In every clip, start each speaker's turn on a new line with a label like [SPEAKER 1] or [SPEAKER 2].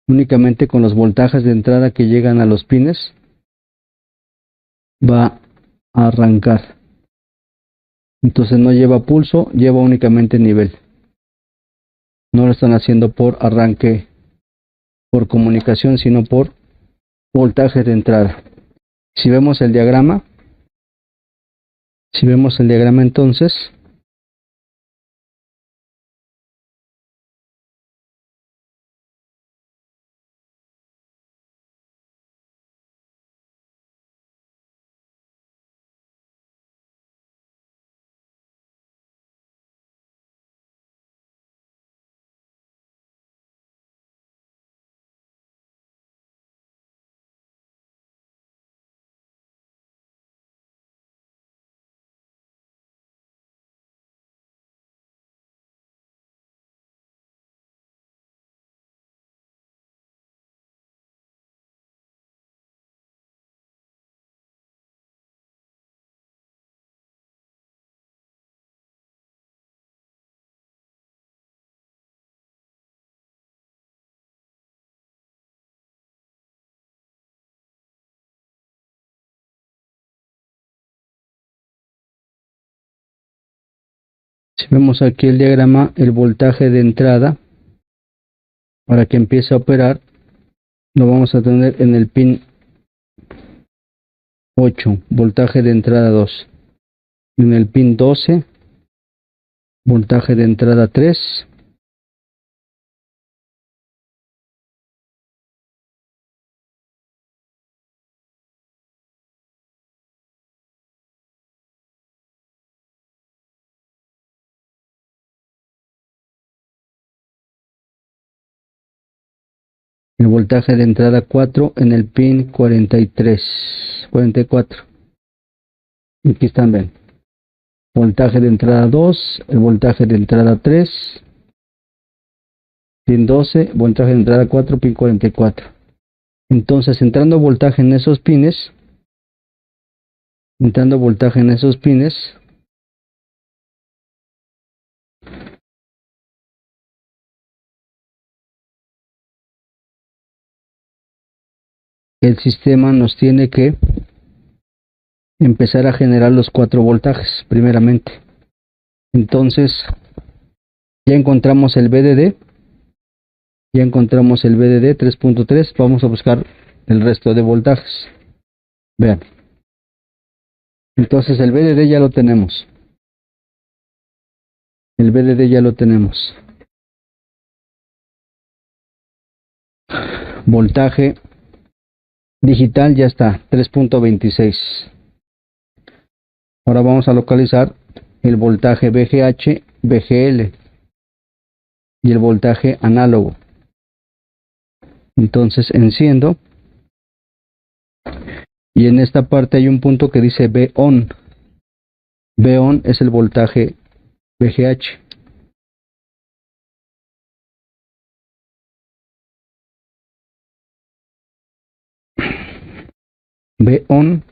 [SPEAKER 1] únicamente con los voltajes de entrada que llegan a los pines va a arrancar. Entonces no lleva pulso, lleva únicamente nivel. No lo están haciendo por arranque, por comunicación, sino por voltaje de entrada. Si vemos el diagrama, entonces si vemos aquí el diagrama, el voltaje de entrada para que empiece a operar lo vamos a tener en el pin 8, voltaje de entrada 2. En el pin 12, voltaje de entrada 3. El voltaje de entrada 4 en el pin 44. Aquí están, ven. Voltaje de entrada 2, el voltaje de entrada 3, pin 12, voltaje de entrada 4, pin 44. Entonces, entrando voltaje en esos pines, el sistema nos tiene que empezar a generar los 4 voltajes, primeramente. Entonces, ya encontramos el VDD, 3.3, vamos a buscar el resto de voltajes. Vean. Entonces el VDD ya lo tenemos. Voltaje digital ya está, 3.26. Ahora vamos a localizar el voltaje VGH, VGL y el voltaje análogo. Entonces enciendo y en esta parte hay un punto que dice V-ON. V-ON es el voltaje VGH. V-ON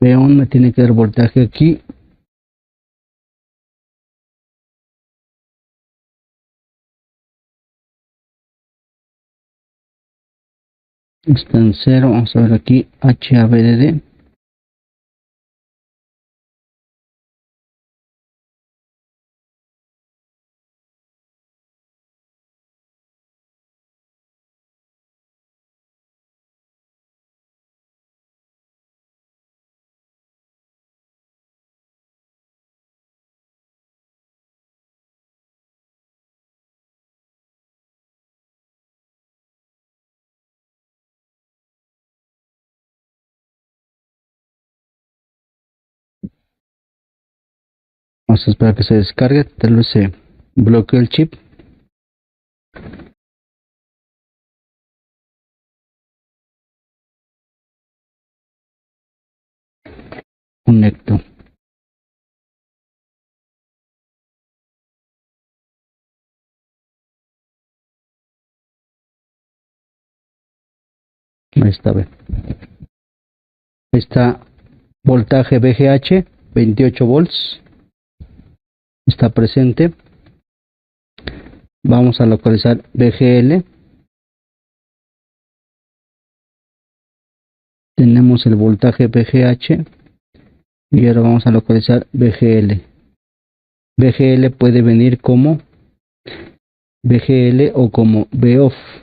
[SPEAKER 1] V-ON me tiene que dar voltaje aquí. Está en 0, vamos a ver aquí HAVDD. Vamos a esperar que se descargue, tal vez se bloquee el chip. Conecto. Ahí está, ve. Ahí está, voltaje VGH, 28 volts. Está presente. Vamos a localizar VGL. Tenemos el voltaje VGH y ahora vamos a localizar VGL. VGL puede venir como VGL o como VOFF.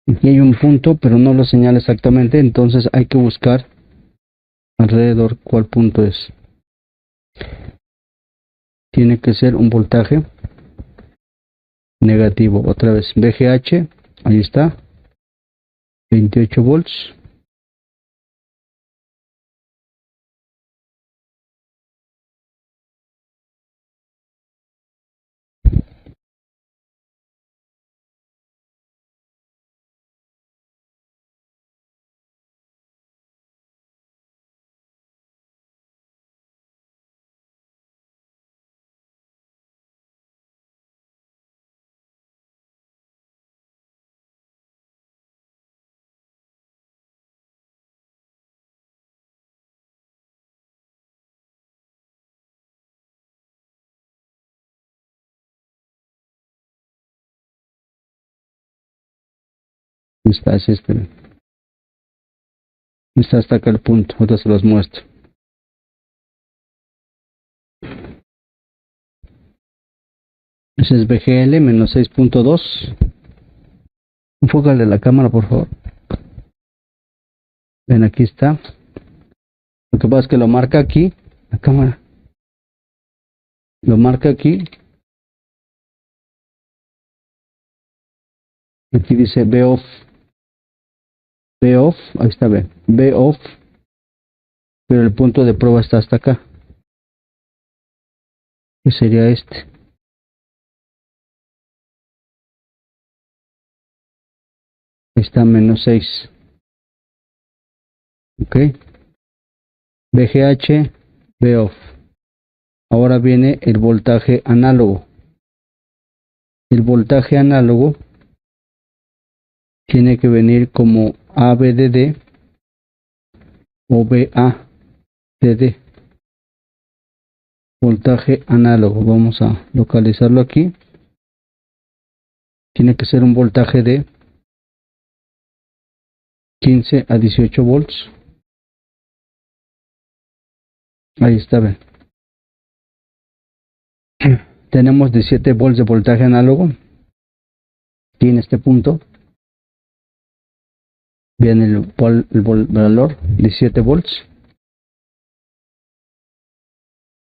[SPEAKER 1] Aquí hay un punto, pero no lo señala exactamente, entonces hay que buscar alrededor cuál punto es. Tiene que ser un voltaje negativo. Otra vez, VGH, ahí está, 28 volts. Está, es este. Está hasta acá el punto, ahora se los muestro. Ese es VGL menos 6.2. Enfócale la cámara, por favor. Ven, aquí está. Lo que pasa es que lo marca aquí, la cámara. Lo marca aquí. Aquí dice VOFF. VOFF, ahí está, ve. VOFF. Pero el punto de prueba está hasta acá. ¿Qué sería este? Ahí está, menos 6. Ok. VGH, VOFF. Ahora viene el voltaje análogo. El voltaje análogo tiene que venir como ABDD o BADD. Voltaje análogo. Vamos a localizarlo aquí. Tiene que ser un voltaje de 15 a 18 volts. Ahí está, ven. Tenemos 17 volts de voltaje análogo. Aquí en este punto viene el valor 17 volts.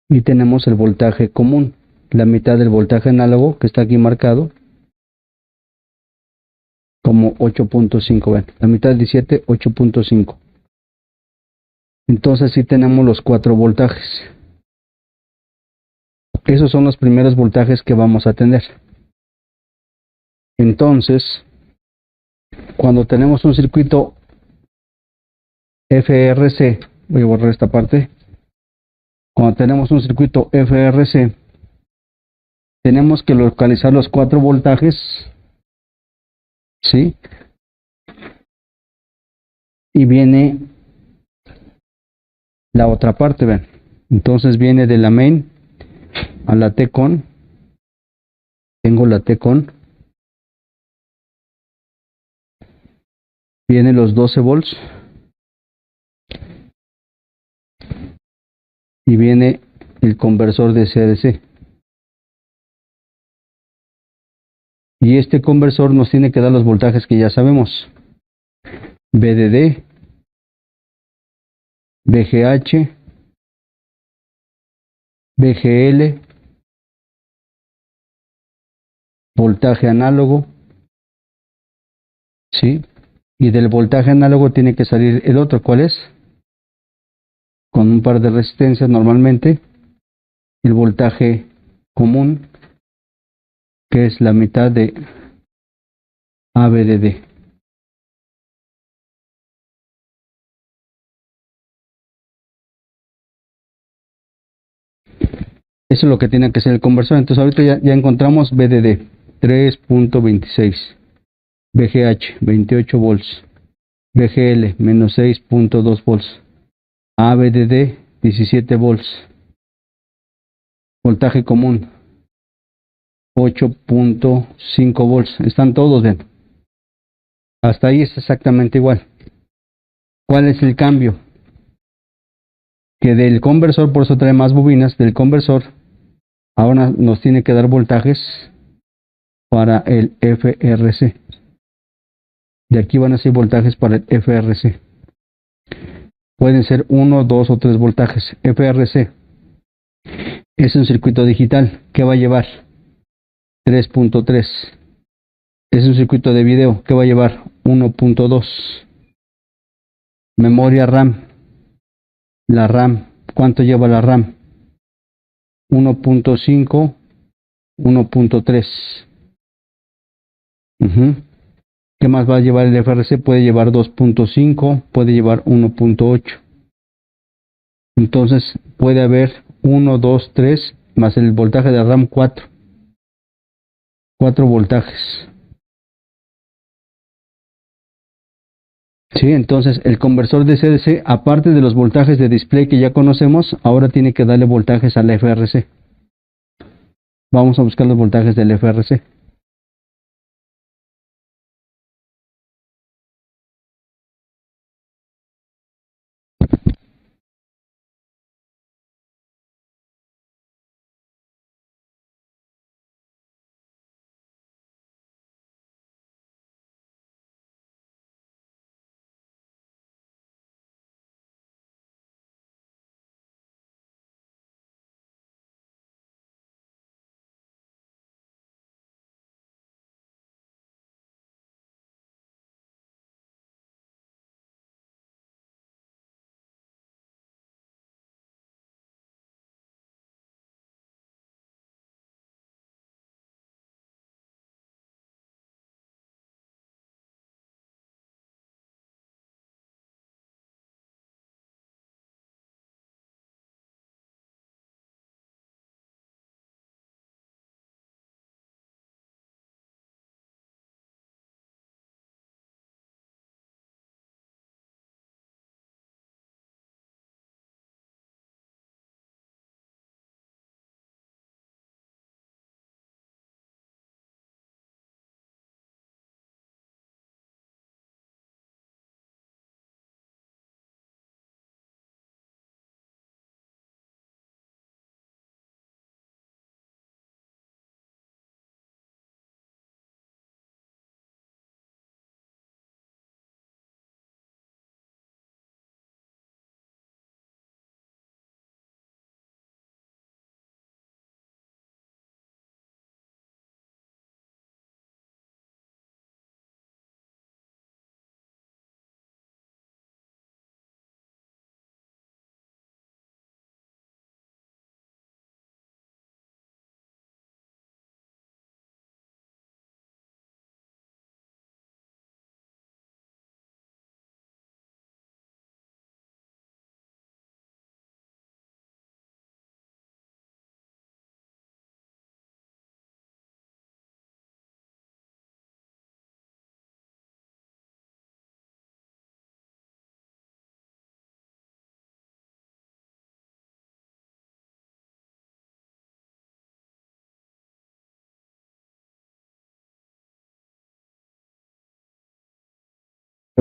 [SPEAKER 1] Y tenemos el voltaje común, la mitad del voltaje análogo que está aquí marcado como 8.5. Ven, la mitad de 17, 8.5. Entonces sí tenemos los 4 voltajes. Esos son los primeros voltajes que vamos a tener. Entonces, cuando tenemos un circuito FRC, voy a borrar esta parte. Cuando tenemos un circuito FRC, tenemos que localizar los 4 voltajes, ¿sí? Y viene la otra parte, ven. Entonces viene de la main a la T-con. Tengo la T-con. Viene los 12 volts. Y viene el conversor de CDC. Y este conversor nos tiene que dar los voltajes que ya sabemos. VDD, VGH, VGL, voltaje análogo, ¿sí? Y del voltaje análogo tiene que salir el otro, ¿cuál es? Con un par de resistencias normalmente, el voltaje común, que es la mitad de AVDD. Eso es lo que tiene que ser el conversor. Entonces ahorita ya encontramos VDD 3.26, VGH 28 volts, VGL menos 6.2 volts, AVDD 17 volts, voltaje común 8.5 volts. Están todos bien. Hasta ahí es exactamente igual. ¿Cuál es el cambio? Que del conversor, por eso trae más bobinas, del conversor ahora nos tiene que dar voltajes para el FRC. De aquí van a ser voltajes para el FRC. Pueden ser 1, 2 o 3 voltajes. FRC es un circuito digital. ¿Qué va a llevar? 3.3. Es un circuito de video. ¿Qué va a llevar? 1.2. Memoria RAM. La RAM. ¿Cuánto lleva la RAM? 1.5, 1.3. ¿Qué más va a llevar el FRC? Puede llevar 2.5, puede llevar 1.8. Entonces puede haber 1, 2, 3 más el voltaje de RAM 4. 4 voltajes. Sí, entonces el conversor de CDC, aparte de los voltajes de display que ya conocemos, ahora tiene que darle voltajes al FRC. Vamos a buscar los voltajes del FRC.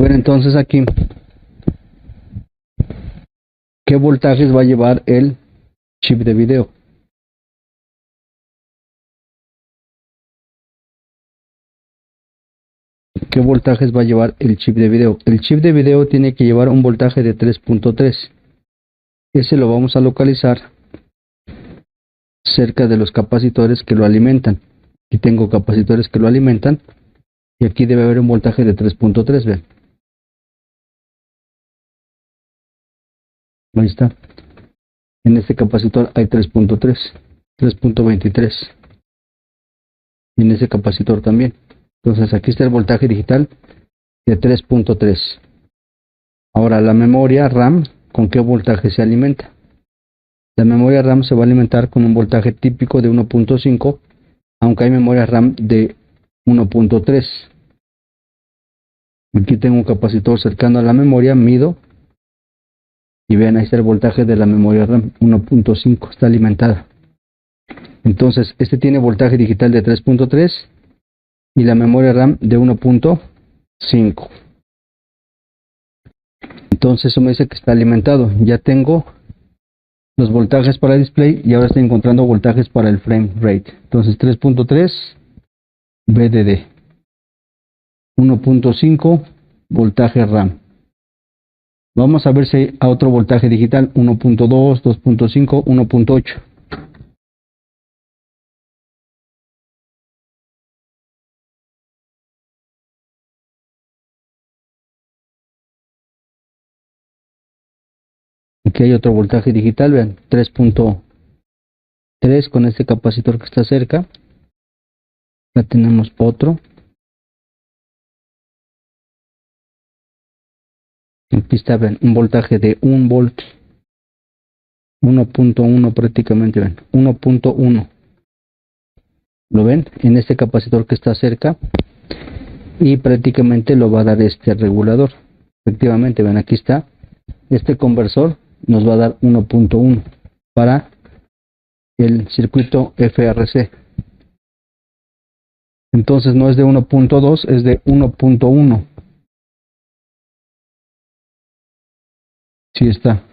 [SPEAKER 1] ver entonces aquí qué voltajes va a llevar el chip de video. ¿Qué voltajes va a llevar el chip de video? El chip de video tiene que llevar un voltaje de 3.3. Ese lo vamos a localizar cerca de los capacitores que lo alimentan. Aquí tengo capacitores que lo alimentan y aquí debe haber un voltaje de 3.3. Vean. Ahí está. En este capacitor hay 3.3, 3.23. Y en ese capacitor también. Entonces aquí está el voltaje digital de 3.3. Ahora la memoria RAM, ¿con qué voltaje se alimenta? La memoria RAM se va a alimentar con un voltaje típico de 1.5, aunque hay memoria RAM de 1.3. Aquí tengo un capacitor cercano a la memoria, mido y vean, ahí está el voltaje de la memoria RAM, 1.5, está alimentada. Entonces este tiene voltaje digital de 3.3 y la memoria RAM de 1.5. Entonces eso me dice que está alimentado. Ya tengo los voltajes para el display y ahora estoy encontrando voltajes para el frame rate. Entonces 3.3 VDD, 1.5 voltaje RAM. Vamos a ver si hay otro voltaje digital, 1.2, 2.5, 1.8. Aquí hay otro voltaje digital, vean, 3.3 con este capacitor que está cerca. Ya tenemos otro. Aquí está, vean, un voltaje de 1 volt. 1.1 prácticamente, ven, 1.1. ¿Lo ven? En este capacitor que está cerca. Y prácticamente lo va a dar este regulador. Efectivamente, ven, aquí está. Este conversor nos va a dar 1.1 para el circuito FRC. Entonces no es de 1.2, es de 1.1. Sí está.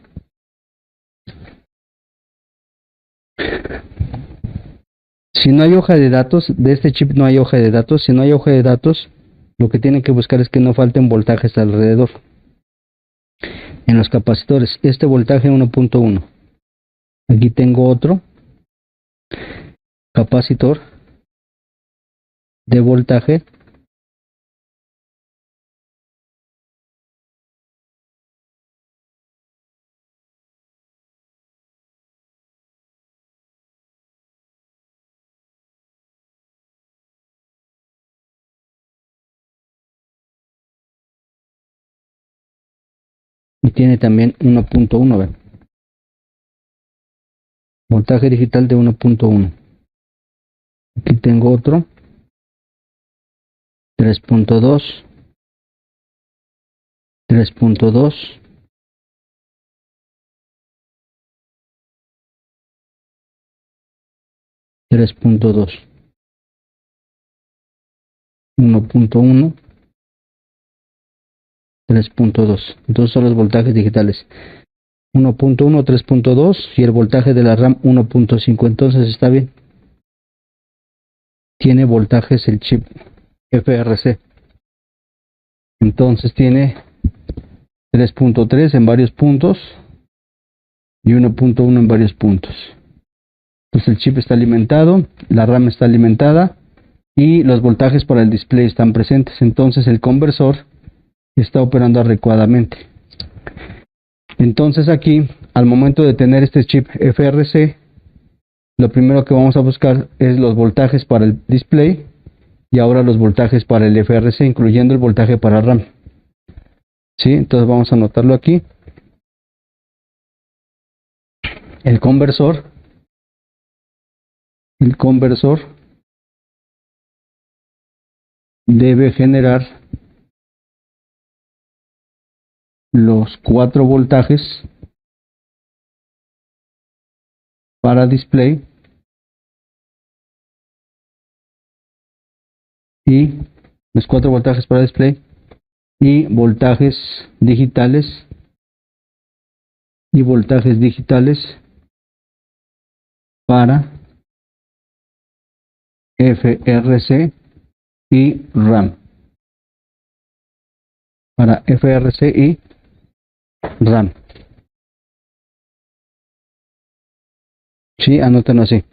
[SPEAKER 1] Si no hay hoja de datos, de este chip no hay hoja de datos. Si no hay hoja de datos, lo que tienen que buscar es que no falten voltajes alrededor. En los capacitores, este voltaje 1.1. Aquí tengo otro capacitor de voltaje y tiene también 1.1. ¿ven? Voltaje digital de 1.1. Aquí tengo otro 3.2, 3.2, 3.2, 1.1, 3.2. Entonces son los voltajes digitales 1.1, 3.2 y el voltaje de la RAM 1.5. Entonces está bien. Tiene voltajes el chip FRC. Entonces tiene 3.3 en varios puntos y 1.1 en varios puntos. Entonces el chip está alimentado, la RAM está alimentada y los voltajes para el display están presentes. Entonces el conversor está operando adecuadamente. Entonces aquí, al momento de tener este chip FRC, lo primero que vamos a buscar es los voltajes para el display y ahora los voltajes para el FRC, incluyendo el voltaje para RAM. ¿Sí? Entonces vamos a anotarlo aquí. El conversor debe generar los 4 voltajes para display y los 4 voltajes para display y voltajes digitales para FRC y RAM. Para FRC y RAM. Sí, anótenlo así.